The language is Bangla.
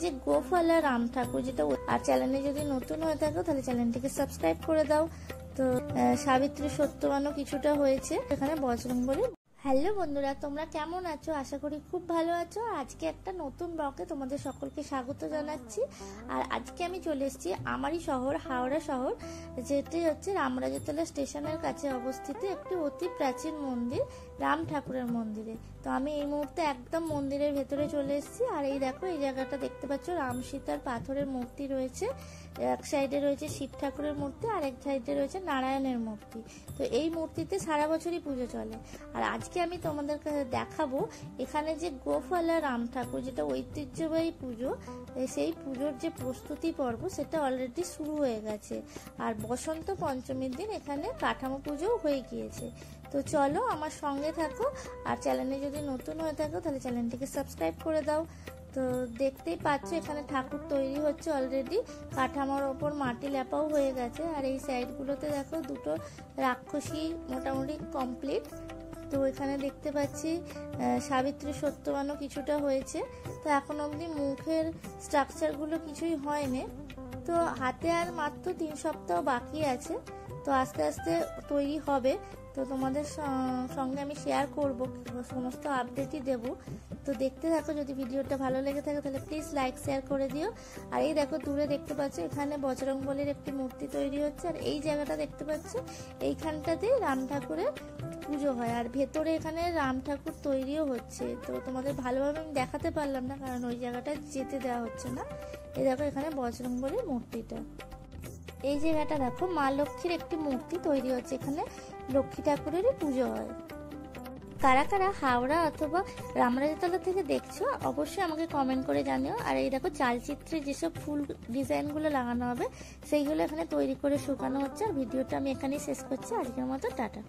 যে গোফালা রাম ঠাকুর যেটা, আর চ্যানেলে যদি নতুন হয়ে থাকো তাহলে চ্যানেলটিকে সাবস্ক্রাইব করে দাও। তো সাবিত্রী সত্যবানও কিছুটা হয়েছে এখানে বজরংবলী। হ্যালো বন্ধুরা, তোমরা কেমন আছো? আশা করি খুব ভালো আছো। আজকে একটা নতুন ব্লগে তোমাদের সকলকে স্বাগত জানাচ্ছি। আর আজকে আমি চলে এসেছি আমারই শহর হাওড়া শহর, যেটি হচ্ছে রামরাজতলা স্টেশনের কাছে অবস্থিত একটি অতি প্রাচীন মন্দির, রাম ঠাকুরের মন্দিরে। তো আমি এই মুহূর্তে একদম মন্দিরের ভেতরে চলে এসেছি। আর এই দেখো, এই জায়গাটা দেখতে পাচ্ছ, রাম সীতার পাথরের মূর্তি রয়েছে। এক সাইডে রয়েছে শিব ঠাকুরের মূর্তি, আর এক সাইডে রয়েছে নারায়ণের মূর্তি। তো এই মূর্তিতে সারা বছরই পুজো চলে। আর আজকে আমি তোমাদের কাছে দেখাবো এখানে যে গোফালা রাম ঠাকুর, যেটা ঐতিহ্যবাহী পুজো, সেই পুজোর যে প্রস্তুতি পর্ব সেটা অলরেডি শুরু হয়ে গেছে। আর বসন্ত পঞ্চমীর দিন এখানে কাঠামো পুজোও হয়ে গিয়েছে। তো চলো আমার সঙ্গে থাকো। আর চ্যানেলে যদি নতুন হয়ে থাকো তাহলে চ্যানেলটিকে সাবস্ক্রাইব করে দাও। তো দেখতেই পাচ্ছ এখানে ঠাকুর তৈরি হচ্ছে অলরেডি, কাঠামোর ওপর মাটি লেপাও হয়ে গেছে। আর এই সাইডগুলোতে দেখো দুটো রাক্ষসী মোটামুটি কমপ্লিট। তো এখানে দেখতে পাচ্ছি সাবিত্রী সত্যবানও কিছুটা হয়েছে। তো এখন অবধি মুখের স্ট্রাকচারগুলো কিছুই হয়নি। তো হাতে আর মাত্র 3 সপ্তাহ বাকি আছে। তো আস্তে আস্তে তৈরি হবে। তো তোমাদের সঙ্গে আমি শেয়ার করব, সমস্ত আপডেটই দেব। তো দেখতে থাকো। যদি ভিডিওটা ভালো লেগে থাকে তাহলে প্লিজ লাইক শেয়ার করে দিও। আর এই দেখো দূরে দেখতে পাচ্ছ এখানে বজরংবলীর একটি মূর্তি তৈরি হচ্ছে। আর এই জায়গাটা দেখতে পাচ্ছ, এইখানটাতেই রাম ঠাকুরের পুজো হয়। আর ভেতরে এখানে রাম ঠাকুর তৈরিও হচ্ছে। তো তোমাদের ভালোভাবে আমি দেখাতে পারলাম না, কারণ ওই জায়গাটা যেতে দেওয়া হচ্ছে না। এই দেখো এখানে বজরংবলীর মূর্তিটা। এই জায়গাটা দেখো মা লক্ষ্মীর একটি মূর্তি তৈরি হচ্ছে। এখানে লক্ষ্মী ঠাকুরেরই পুজো হয়। কারা কারা হাওড়া অথবা রামরাজতলা থেকে দেখছো অবশ্যই আমাকে কমেন্ট করে জানিও। আর এই দেখো চালচিত্রে যেসব ফুল ডিজাইনগুলো লাগানো হবে সেইগুলো এখানে তৈরি করে শুকানো হচ্ছে। আর ভিডিওটা আমি এখানেই শেষ করছি। আজকের মতো টাটা।